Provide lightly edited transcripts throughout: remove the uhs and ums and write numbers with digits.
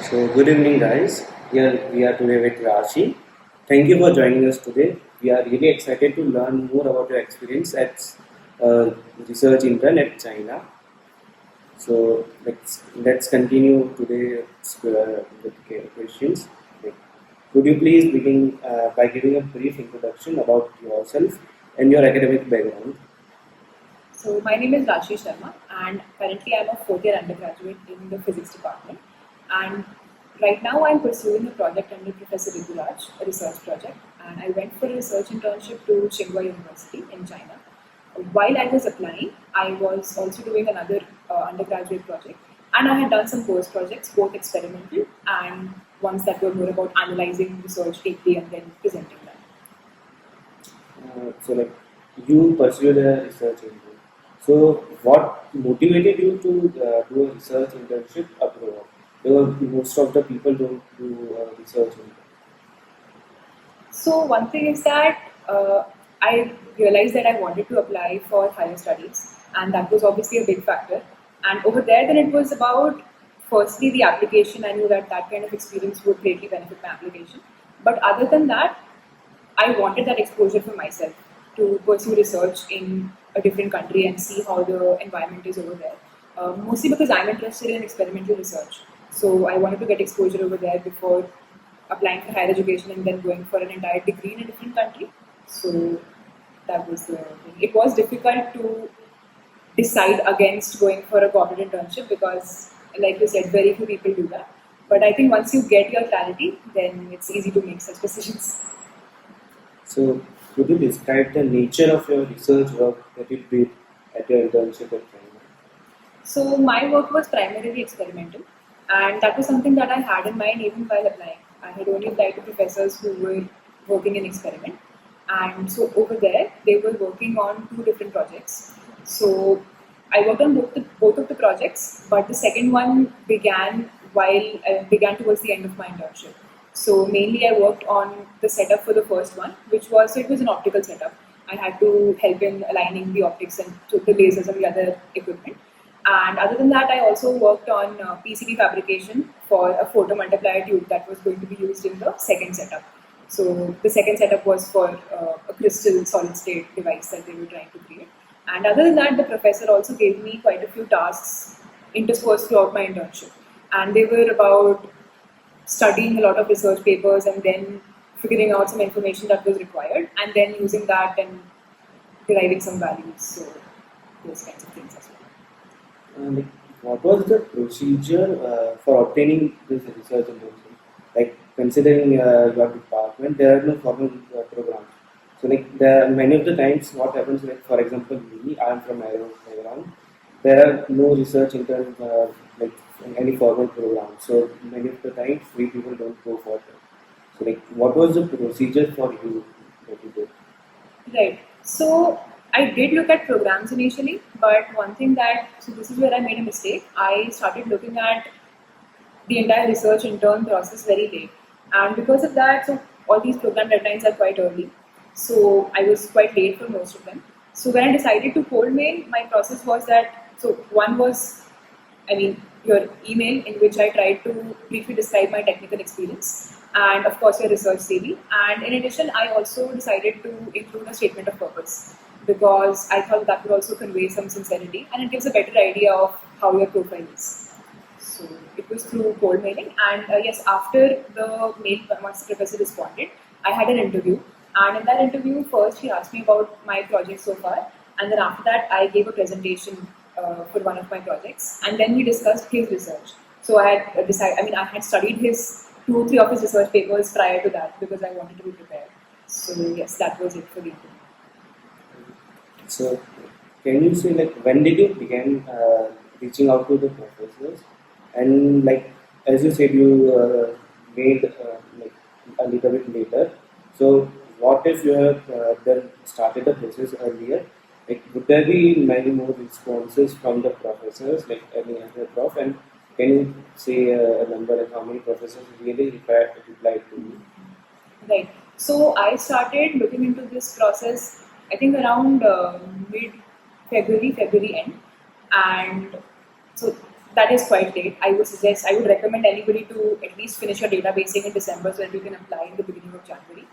So, good evening, guys. Here we are today with Rashi. Thank you for joining us today. We are really excited to learn more about your experience as a research intern at China. So, let's continue today with questions. Like, could you please begin by giving a brief introduction about yourself and your academic background? So my name is Rashi Sharma, and currently I'm a fourth year undergraduate in the physics department. And right now I'm pursuing a project under Professor Riguraj, a research project. And I went for a research internship to Tsinghua University in China. While I was applying, I was also doing another undergraduate project, and I had done some post projects, both experimental and ones that were more about analyzing research deeply and then presenting them. So, you pursued a research intern. So, what motivated you to do a research internship abroad? Because most of the people don't do research intern. So one thing is that I realized that I wanted to apply for higher studies, and that was obviously a big factor. And over there, then it was about firstly the application. I knew that that kind of experience would greatly benefit my application. But other than that, I wanted that exposure for myself to pursue research in a different country and see how the environment is over there. Mostly because I'm interested in experimental research. So I wanted to get exposure over there before applying for higher education and then going for an entire degree in a different country. So that was the thing. It was difficult to decide against going for a corporate internship because, like you said, very few people do that. But I think once you get your clarity, then it's easy to make such decisions. So, could you describe the nature of your research work that you did at your internship at China? So my work was primarily experimental, and that was something that I had in mind even while applying. I had only applied to professors who were working in experiment, and so over there they were working on two different projects. So I worked on both of the projects, but the second one began towards the end of my internship. So mainly I worked on the setup for the first one, which was so it was an optical setup. I had to help in aligning the optics and the lasers and the other equipment. And other than that, I also worked on PCB fabrication for a photomultiplier tube that was going to be used in the second setup. So the second setup was for a crystal solid state device that they were trying to create. And other than that, the professor also gave me quite a few tasks interspersed throughout my internship. And they were about studying a lot of research papers and then figuring out some information that was required and then using that and deriving some values. So those kinds of things as well. Like, what was the procedure for obtaining this research internship? Like, considering your department, there are no formal programs. So, there are many of the times, what happens, like, for example, me, I am from aero background. There are no research intern, like, in any formal program. So, many of the times, we people don't go for that. So, what was the procedure for you that you did? Right. So I did look at programs initially, but one thing so this is where I made a mistake. I started looking at the entire research intern process very late. And because of that, so all these program deadlines are quite early. So I was quite late for most of them. So when I decided to cold mail, my process was that, so one was, your email in which I tried to briefly describe my technical experience and of course your research CV. And in addition, I also decided to include a statement of purpose because I thought that would also convey some sincerity and it gives a better idea of how your profile is. So it was through cold mailing, and yes, after the mail, once the professor responded, I had an interview, and in that interview, first he asked me about my project so far, and then after that, I gave a presentation for one of my projects, and then we discussed his research. So I had I had studied his 2 or 3 of his research papers prior to that because I wanted to be prepared. So yes, that was it for the interview. So, can you say, like, when did you begin reaching out to the professors? And, like, as you said, you made like a little bit later. So, what if you have then started the process earlier? Like, would there be many more responses from the professors, like any other prof? And can you say a number, like how many professors really replied to you? Right. So I started looking into this process, I think around mid February end, and so that is quite late. I would recommend anybody to at least finish your databasing in December so that you can apply in the beginning of January.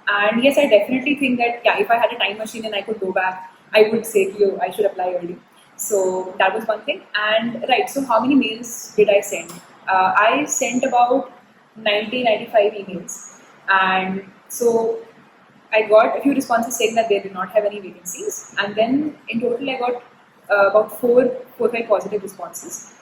And yes, I definitely think that yeah, if I had a time machine and I could go back, I would say to you, I should apply early. So that was one thing. And right, so how many mails did I send? I sent about 95 emails. And so I got a few responses saying that they did not have any vacancies. And then in total, I got about four or five positive responses.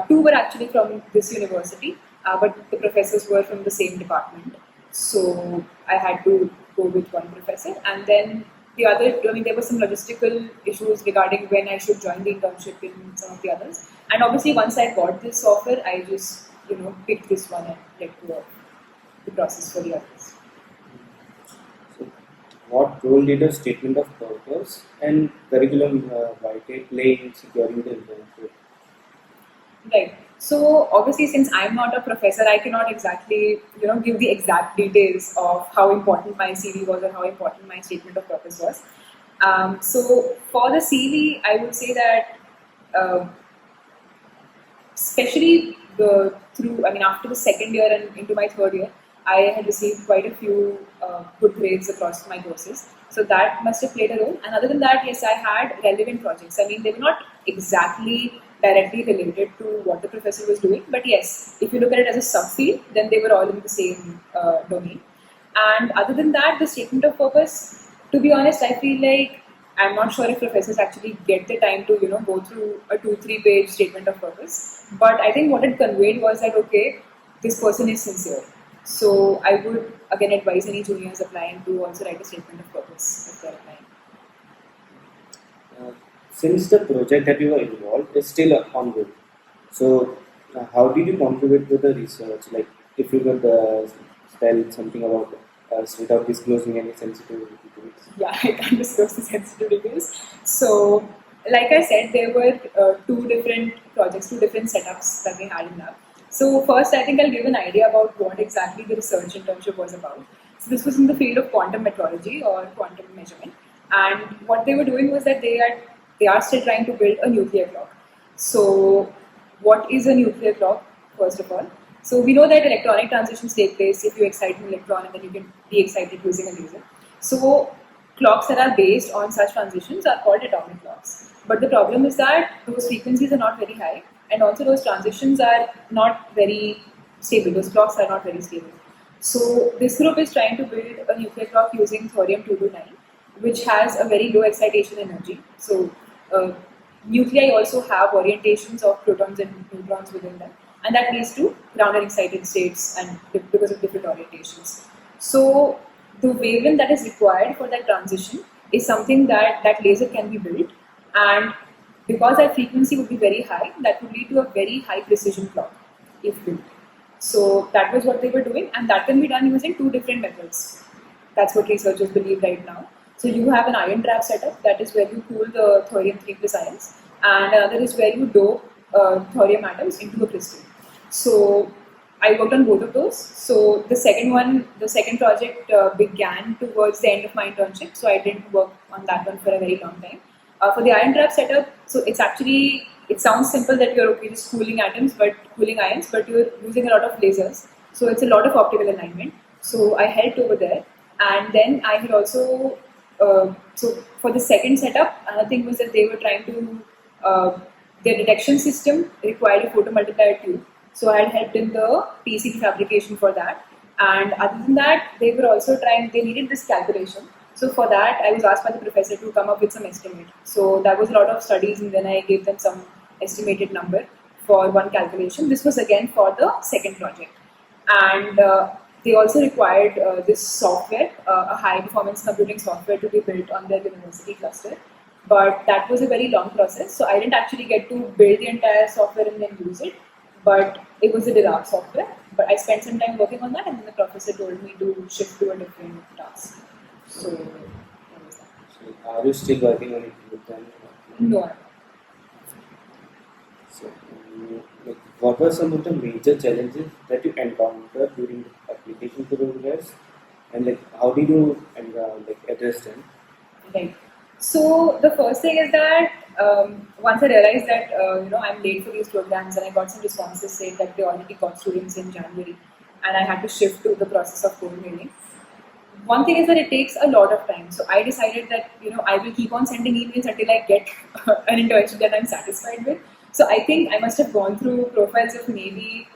Two were actually from this university, but the professors were from the same department. So I had to go with one professor. And then the other, I mean, there were some logistical issues regarding when I should join the internship in some of the others. And obviously, once I got this offer, I just, picked this one and let go of the process for the others. So, what role did a statement of purpose and curriculum writing play in securing the internship? Right. So obviously, since I'm not a professor, I cannot exactly, give the exact details of how important my CV was or how important my statement of purpose was. So for the CV, I would say that, especially after the second year and into my third year, I had received quite a few good grades across my courses. So that must have played a role. And other than that, yes, I had relevant projects. I mean, they were not exactly directly related to what the professor was doing, but yes, if you look at it as a subfield, then they were all in the same domain. And other than that, the statement of purpose, to be honest, I feel like I'm not sure if professors actually get the time to, go through a 2-3 page statement of purpose. But I think what it conveyed was that, okay, this person is sincere. So I would again advise any juniors applying to also write a statement of purpose if they're applying. Since the project that you were involved is still ongoing, so how did you contribute to the research? Like, if you could tell something about us without disclosing any sensitive details. Yeah, I can't disclose the sensitive details. So, like I said, there were two different projects, two different setups that we had in lab. So, first, I think I'll give an idea about what exactly the research internship was about. So, this was in the field of quantum metrology or quantum measurement, and what they were doing was that they are still trying to build a nuclear clock. So, what is a nuclear clock? First of all, so we know that electronic transitions take place if you excite an electron and then you can de-excite it using a laser. So clocks that are based on such transitions are called atomic clocks. But the problem is that those frequencies are not very high, and also those transitions are not very stable. Those clocks are not very stable. So this group is trying to build a nuclear clock using thorium-229, which has a very low excitation energy. So nuclei also have orientations of protons and neutrons within them, and that leads to grounded excited states and because of different orientations. So the wavelength that is required for that transition is something that laser can be built, and because that frequency would be very high, that would lead to a very high precision clock if built. So that was what they were doing, and that can be done using two different methods. That's what researchers believe right now. So you have an ion trap setup, that is where you cool the thorium 3 plus ions, and another is where you dope thorium atoms into a crystal. So I worked on both of those. So the second project began towards the end of my internship, so I didn't work on that one for a very long time. For the ion trap setup, so it sounds simple that you're okay just cooling ions, but you're using a lot of lasers. So it's a lot of optical alignment. So I helped over there, and then I had also so for the second setup, another thing was that they were trying to their detection system required a photomultiplier tube. So I had helped in the PCB fabrication for that. And other than that, they needed this calculation. So for that, I was asked by the professor to come up with some estimate. So that was a lot of studies, and then I gave them some estimated number for one calculation. This was again for the second project. And they also required this software, a high performance computing software to be built on their university cluster. But that was a very long process, so I didn't actually get to build the entire software and then use it. But it was a Dirac software. But I spent some time working on that, and then the professor told me to shift to a different task. So that was that. So, are you still working on it with them? No, I'm not. So, what were some of the major challenges that you encountered during the application process, and how did you address them? Right. So the first thing is that once I realized that I'm late for these programs, and I got some responses saying that they already got students in January, and I had to shift to the process of coordinating. One thing is that it takes a lot of time. So I decided that I will keep on sending emails until I get an internship that I'm satisfied with. So I think I must have gone through profiles of maybe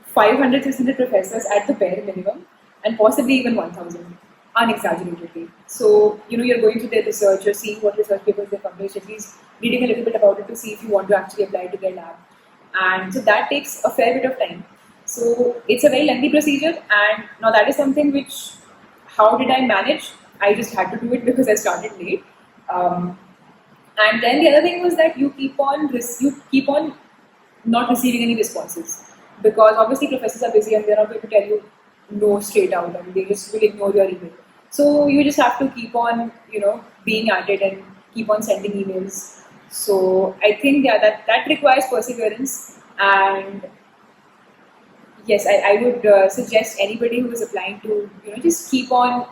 500, 600 professors at the bare minimum, and possibly even 1,000, unexaggeratedly. So, you're going through their research, you're seeing what research papers they publish, at least reading a little bit about it to see if you want to actually apply to their lab. And so that takes a fair bit of time. So it's a very lengthy procedure, and now that is something which, how did I manage? I just had to do it because I started late. And then the other thing was that you keep on not receiving any responses, because obviously professors are busy and they're not going to tell you no straight out, and they just will ignore your email. So you just have to keep on being at it and keep on sending emails. So I think that requires perseverance, and yes, I would suggest anybody who is applying to just keep on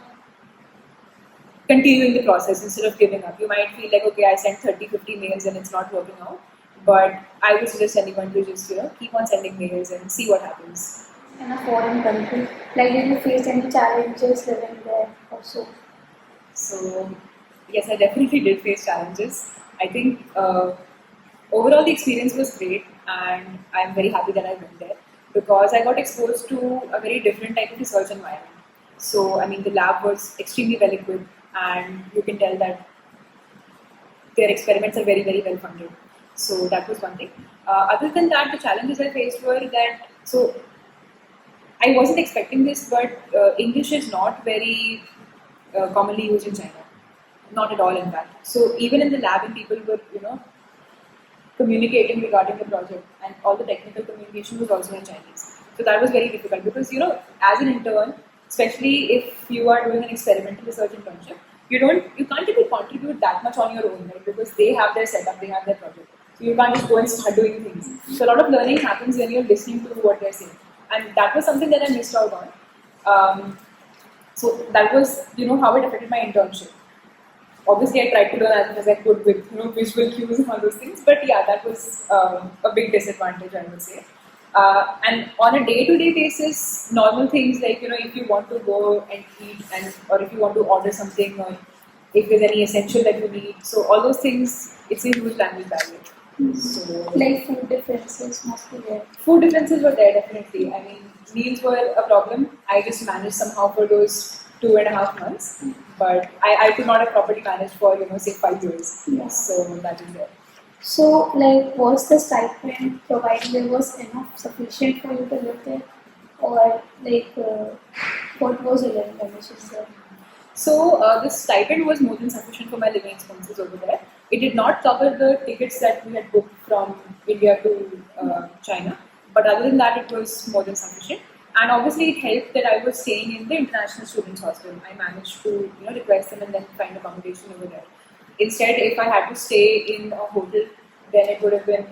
continuing the process instead of giving up. You might feel like, okay, I sent 30, 50 mails and it's not working out. But I would suggest anyone to just, keep on sending mails and see what happens. In a foreign country, like did you face any challenges living there also? So, yes, I definitely did face challenges. I think overall the experience was great, and I'm very happy that I went there because I got exposed to a very different type of research environment. So, I mean, the lab was extremely well equipped, and you can tell that their experiments are very, very well funded. So that was one thing. Other than that, the challenges I faced were that, so I wasn't expecting this, but English is not very commonly used in China. Not at all, in fact. So even in the lab, when people were, communicating regarding the project, and all the technical communication was also in Chinese. So that was very difficult because, as an intern, especially if you are doing an experimental research internship, you can't really contribute that much on your own, right? Because they have their setup, they have their project. So you can't just go and start doing things. So a lot of learning happens when you're listening to what they're saying. And that was something that I missed out on. So that was, how it affected my internship. Obviously, I tried to learn as much as I could with, visual cues and all those things. But yeah, that was a big disadvantage, I would say. And on a day-to-day basis, normal things like, if you want to go and eat, or if you want to order something, or if there's any essential that you need. So all those things, it's a huge language barrier. So, like food differences must be there. Food differences were there, definitely. I mean, meals were a problem. I just managed somehow for those 2.5 months. But I could not have properly managed for, say 5 years. Yeah. So that is there. So, like, was the stipend provided there was enough sufficient for you to live there, or like, what was the living conditions there? So the stipend was more than sufficient for my living expenses over there. It did not cover the tickets that we had booked from India to China, but other than that, it was more than sufficient. And obviously, it helped that I was staying in the international students' hostel. I managed to request them and then find accommodation over there. Instead, if I had to stay in a hotel, then it would have been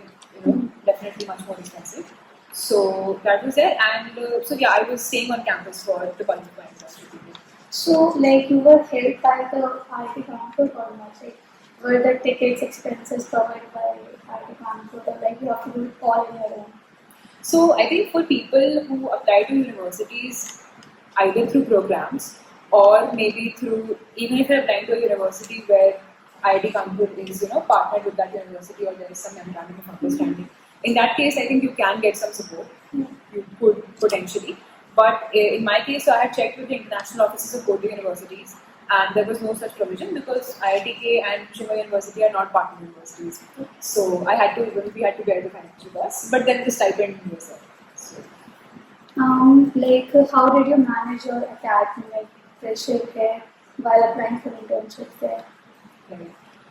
definitely much more expensive. So that was there, and so yeah, I was staying on campus for the bulk of my internship period. So, like, you were helped by the IIT Kanpur or not? Like, were the tickets expenses provided by IIT Kanpur, or like you have to do it all on your own? So I think for people who apply to universities, either through programs or maybe through, even if you're applying to a university where IIT Kanpur is partnered with that university, or there is some memorandum of understanding, in that case I think you can get some support. You could potentially. But in my case, so I had checked with the international offices of both the universities, and there was no such provision because IITK and Tsinghua University are not partner universities. So we had to bear the financial costs, but then the stipend was there. So, Like, how did you manage your academic pressure there while applying for internships there? right.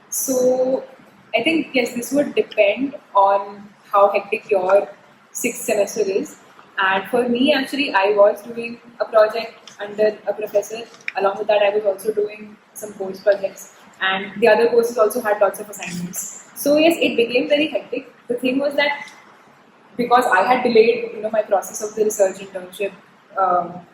So I think yes, this would depend on how hectic your sixth semester is. And for me, actually, I was doing a project under a professor. Along with that, I was also doing some course projects, and the other courses also had lots of assignments. So yes, it became very hectic. The thing was that because I had delayed, my process of the research internship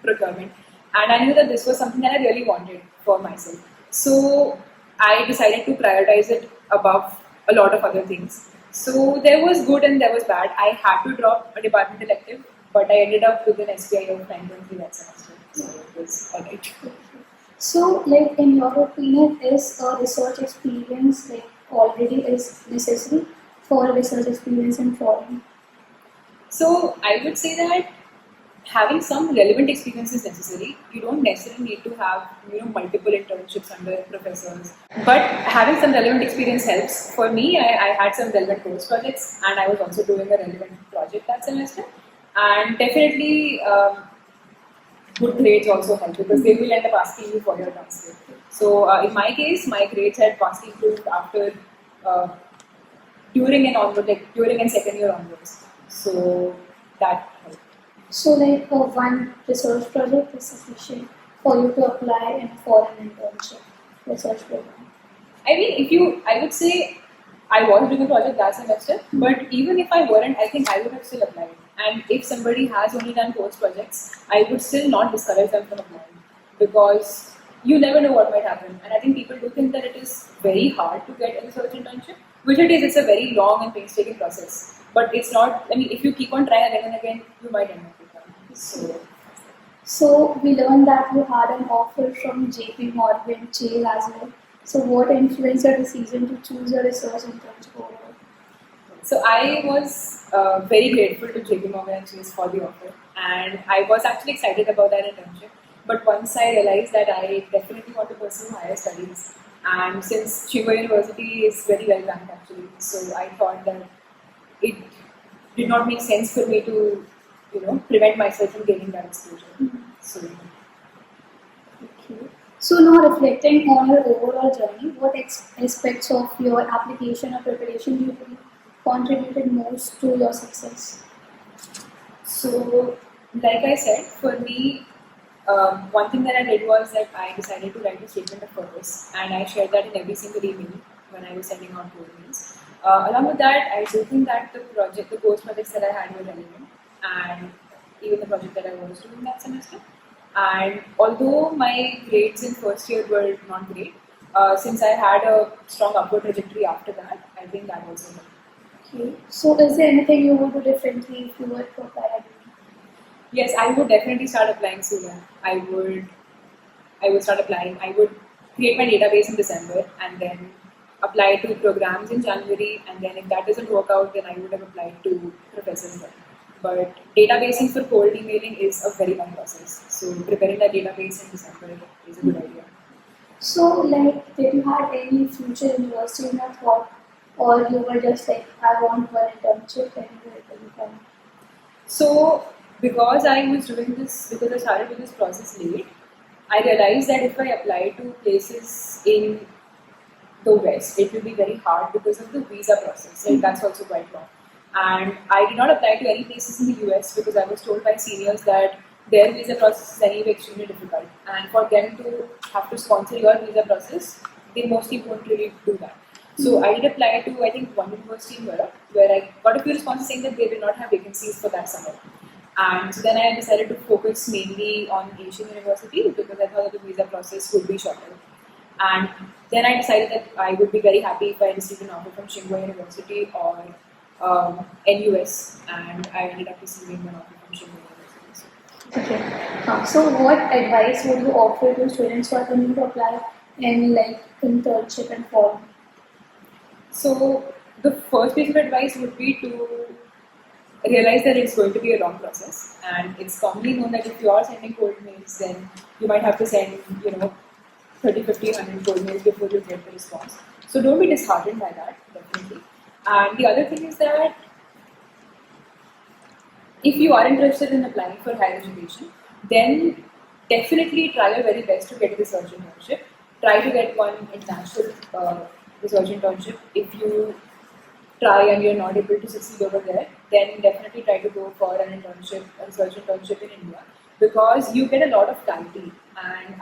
procurement, and I knew that this was something that I really wanted for myself. So I decided to prioritize it above a lot of other things. So there was good and there was bad. I had to drop a department elective, but I ended up with an SPI of 9.3 that semester. So it was alright. So, like in your opinion, is a research experience like already is necessary for a research experience in foreign? So I would say that having some relevant experience is necessary. You don't necessarily need to have multiple internships under professors, but having some relevant experience helps. For me, I had some relevant course projects, and I was also doing a relevant project that semester, and definitely good grades also help because they will end up asking you for your transcript. So in my case, my grades had vastly improved after uh, during and onward, like during and second year onwards. So that helped. So, like one research project is sufficient for you to apply in a foreign internship research program. I would say I was doing a project that semester, but even if I weren't, I think I would have still applied. And if somebody has only done course projects, I would still not discourage them from applying because you never know what might happen. And I think people do think that it is very hard to get a research internship, which it is. It's a very long and painstaking process. But it's not. I mean, if you keep on trying again and again, you might end up with one. So, we learned that you had an offer from JP Morgan Chase as well. So, what influenced your decision to choose a research internship overall? So I was very grateful to JP Morgan and Chase for the offer, and I was actually excited about that internship. But once I realized that I definitely want to pursue higher studies, and since Tsinghua University is very well ranked actually, so I thought that it did not make sense for me to, prevent myself from gaining that exposure. So Okay. So now reflecting on your overall journey, what aspects of your application or preparation do you believe contributed most to your success? So, like I said, for me, one thing that I did was that I decided to write a statement of purpose, and I shared that in every single email when I was sending out board emails. Along with that, I do think that the course projects that I had were relevant, and even the project that I was doing that semester. And although my grades in first year were not great, since I had a strong upward trajectory after that, I think that also helped. Okay. So is there anything you would do differently if you were to apply again? Yes, I would definitely start applying sooner. I would start applying. I would create my database in December and then apply to programs in January. And then if that doesn't work out, then I would have applied to professors then. But databasing for cold emailing is a very long process. So preparing that database in December is a good idea. So like did you have any future university in your thought or you were just like I want one internship and it will be fine? So because I started with this process late, I realized that if I apply to places in the West, it will be very hard because of the visa process. Like that's also quite long. And I did not apply to any places in the US because I was told by seniors that their visa process is anyway extremely difficult. And for them to have to sponsor your visa process, they mostly won't really do that. So I did apply to I think one university in Europe where I got a few responses saying that they did not have vacancies for that summer. And so then I decided to focus mainly on Asian universities because I thought that the visa process would be shorter. And then I decided that I would be very happy if I received an offer from Tsinghua University or NUS, and I ended up receiving an offer from Tsinghua University. Okay. So what advice would you offer to students who are going to apply in like internship and fall? So the first piece of advice would be to realize that it's going to be a long process, and it's commonly known that if you are sending cold mails, then you might have to send 30, 50, 100 cold mails before you get the response. So don't be disheartened by that, definitely. And the other thing is that if you are interested in applying for higher education, then definitely try your very best to get a research internship. Try to get one international research internship. If you try and you're not able to succeed over there, then definitely try to go for an internship, a research internship in India, because you get a lot of clarity. And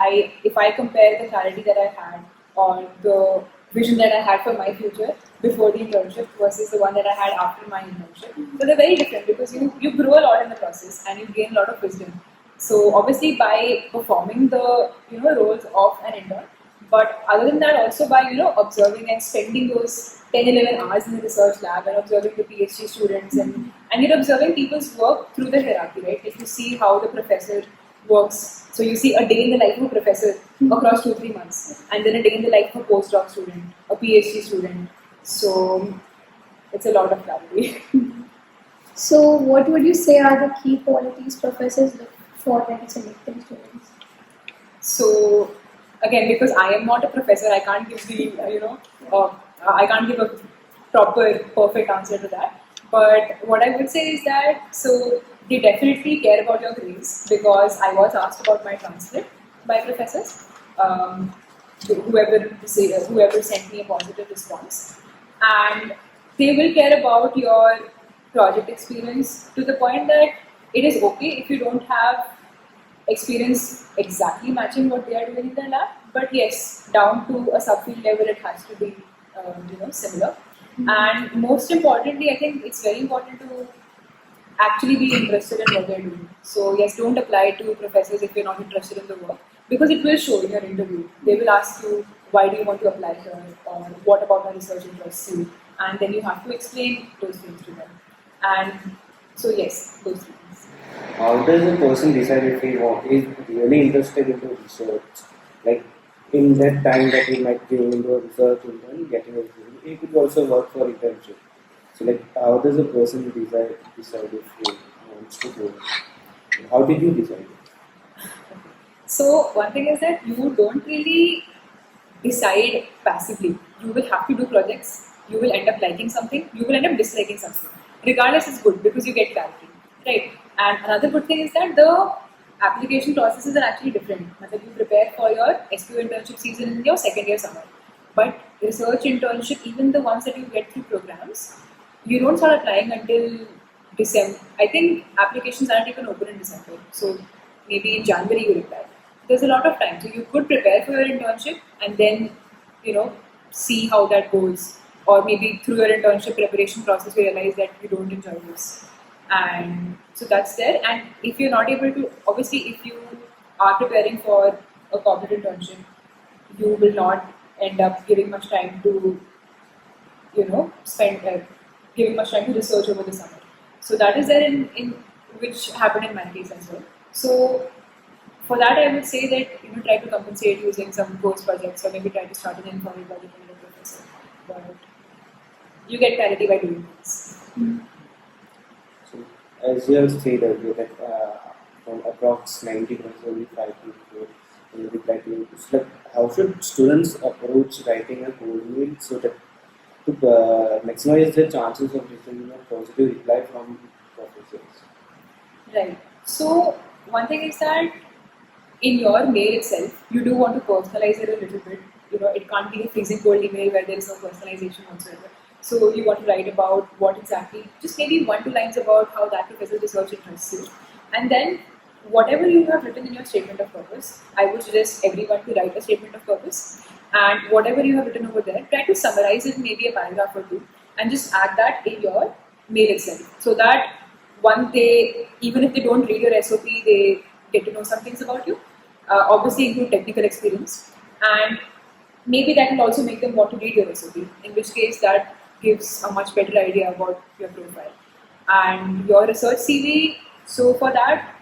if I compare the clarity that I had or the vision that I had for my future before the internship versus the one that I had after my internship, so they're very different because you grow a lot in the process and you gain a lot of wisdom. So obviously by performing the roles of an intern, But other than that, also by observing and spending those 10, 11 hours in the research lab and observing the PhD students and you're observing people's work through the hierarchy, right? Like you see how the professor works. So you see a day in the life of a professor across 2, 3 months, and then a day in the life of a postdoc student, a PhD student. So it's a lot of clarity. So, what would you say are the key qualities professors look for when selecting students? So again, because I am not a professor, I can't give I can't give a proper, perfect answer to that. But what I would say is that they definitely care about your grades, because I was asked about my transcript by professors. Um, whoever sent me a positive response, and they will care about your project experience to the point that it is okay if you don't have experience exactly matching what they are doing in the lab, but yes, down to a subfield level, it has to be similar. And most importantly, I think it's very important to actually be interested in what they're doing. So yes, don't apply to professors if you're not interested in the work, because it will show in your interview. They will ask you, why do you want to apply here, or what about my research interests you, and then you have to explain those things to them. And so yes, those things. How does a person decide if he is really interested into research? Like in that time that he might give into a research intern, getting a degree, he could also work for internship. So like how does a person decide if he wants to go? How did you decide? So one thing is that you don't really decide passively. You will have to do projects. You will end up liking something. You will end up disliking something. Regardless, it's good because you get clarity, right? And another good thing is that the application processes are actually different. Matlab you prepare for your SPO internship season in your second year summer, but research internship, even the ones that you get through programs, you don't start applying until December. I think applications aren't even open in December. So maybe in January you apply. There's a lot of time. So you could prepare for your internship and then, see how that goes. Or maybe through your internship preparation process, you realize that you don't enjoy this. And so that's there. And if you're not able to, obviously, if you are preparing for a corporate internship, you will not end up giving much time to spend giving much time to research over the summer. So that is there in which happened in my case as well. So for that, I would say that try to compensate using some course projects, or maybe try to start an informal project with a professor. But you get clarity by doing this. So as you have said earlier that from approx 90% only 5 to 4 will reply to you. So like, how should students approach writing a code email so that to maximize the chances of receiving a positive reply from professors? Right. So one thing is that in your mail itself, you do want to personalize it a little bit. It can't be a freezing cold email where there is no personalization whatsoever. So you want to write about what exactly, just maybe 1, 2 lines about how that professor's research interests you. And then whatever you have written in your statement of purpose, I would suggest everyone to write a statement of purpose. And whatever you have written over there, try to summarize it in maybe a paragraph or two and just add that in your mail itself. So that one day, even if they don't read your SOP, they get to know some things about you. Obviously include technical experience, and maybe that will also make them want to read your SOP, in which case that gives a much better idea about your profile. And your research CV, so for that,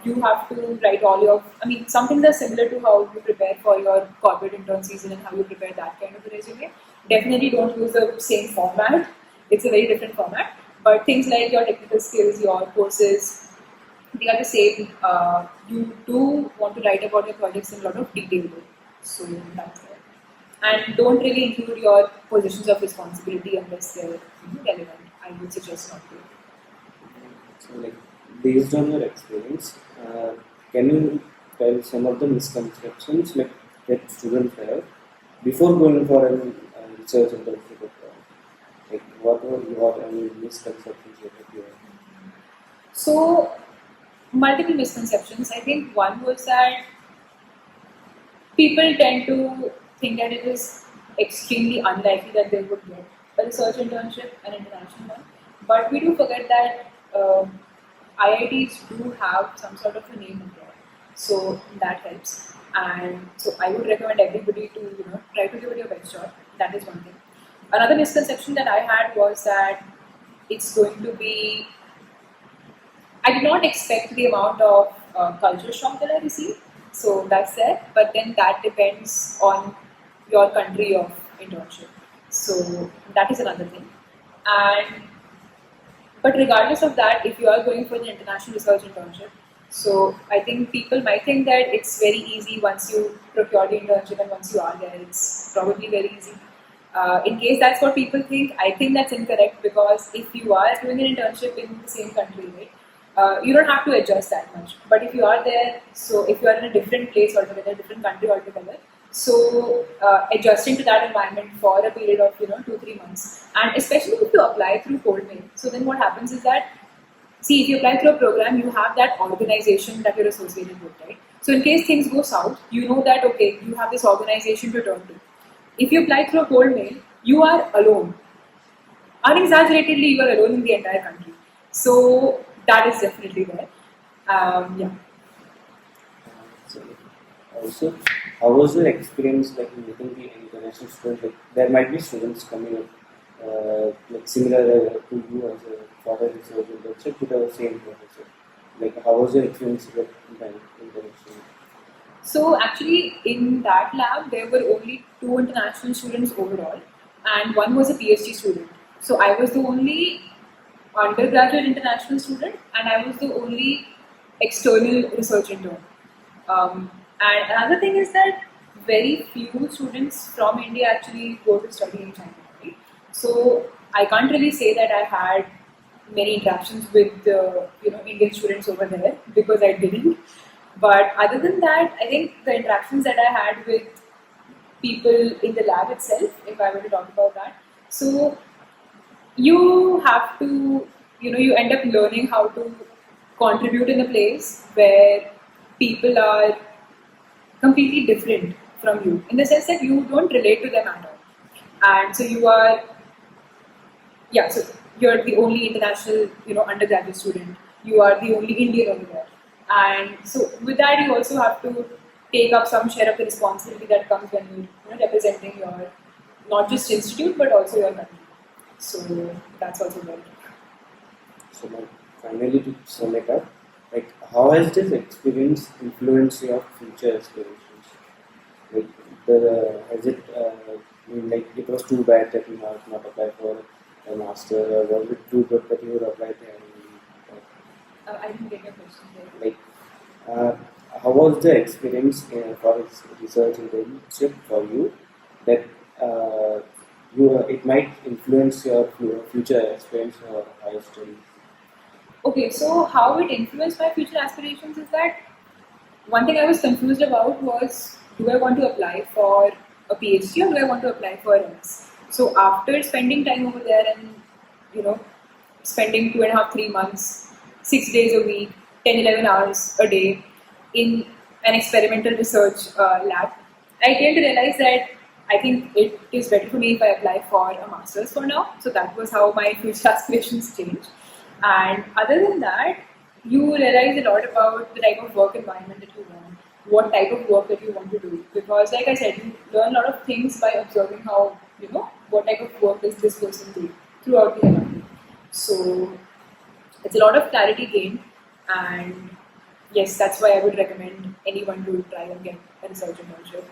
you have to write all your, some things are similar to how you prepare for your corporate intern season and how you prepare that kind of a resume. Definitely don't use the same format, it's a very different format, but things like your technical skills, your courses, they are the same. You do want to write about your projects in a lot of detail though. So that's it. And don't really include your positions of responsibility unless they're relevant. I would suggest not to. So like based on your experience, can you tell some of the misconceptions like that students have before going for a research internship? Like what were your misconceptions that you have? So multiple misconceptions. I think one was that people tend to think that it is extremely unlikely that they would get a research internship, an international one. But we do forget that IITs do have some sort of a name in there, so that helps. And so I would recommend everybody to try to give it your best shot. That is one thing. Another misconception that I had was that it's going to be. I did not expect the amount of culture shock that I received. So that's there. But then that depends on your country of internship. So that is another thing. And but regardless of that, if you are going for an international research internship, so I think people might think that it's very easy once you procure the internship and once you are there, it's probably very easy. In case that's what people think, I think that's incorrect because if you are doing an internship in the same country, right, you don't have to adjust that much. But if you are there, so if you are in a different place altogether, different country altogether, so adjusting to that environment for a period of 2-3 months, and especially if you apply through cold mail, so then what happens is that see, if you apply through a program, you have that organization that you're associated with, right? So in case things go south, you know that okay, you have this organization to turn to. If you apply through a cold mail, you are alone. Unexaggeratedly, you are alone in the entire country. So that is definitely there. Yeah. So, also, how was your experience like meeting the international students? Like, there might be students coming up like similar to you as a foreign research internship to the same professor. Like, how was your experience with the international? So actually, in that lab, there were only 2 international students overall, and one was a PhD student. So I was the only undergraduate international student, and I was the only external research intern. And another thing is that very few students from India actually go to study in China. Right? So I can't really say that I had many interactions with Indian students over there because I didn't. But other than that, I think the interactions that I had with people in the lab itself, if I were to talk about that, so you have to, you end up learning how to contribute in a place where people are completely different from you, in the sense that you don't relate to them at all. And so you are, yeah, so you're the only international, undergraduate student. You are the only Indian over there. And so with that, you also have to take up some share of the responsibility that comes when you're representing your, not just institute, but also your country. So that's also very important. So, like, finally, to sum it up, like, how has this experience influenced your future aspirations? Like, has it like it was too bad that you have not applied for a master, or was it too good that you would apply there? I didn't get your question there. Like, how was the experience for its research internship for you that it might influence your future experience or higher studies? Okay, so how it influenced my future aspirations is that one thing I was confused about was, do I want to apply for a PhD or do I want to apply for MS? So after spending time over there and spending 2.5-3 months, 6 days a week, 10-11 hours a day in an experimental research lab, I came to realize that I think it is better for me if I apply for a master's for now. So that was how my future aspirations changed. And other than that, you realize a lot about the type of work environment that you want, what type of work that you want to do. Because like I said, you learn a lot of things by observing how, what type of work does this person do throughout the environment. So it's a lot of clarity gained, and yes, that's why I would recommend anyone to try and get a research internship.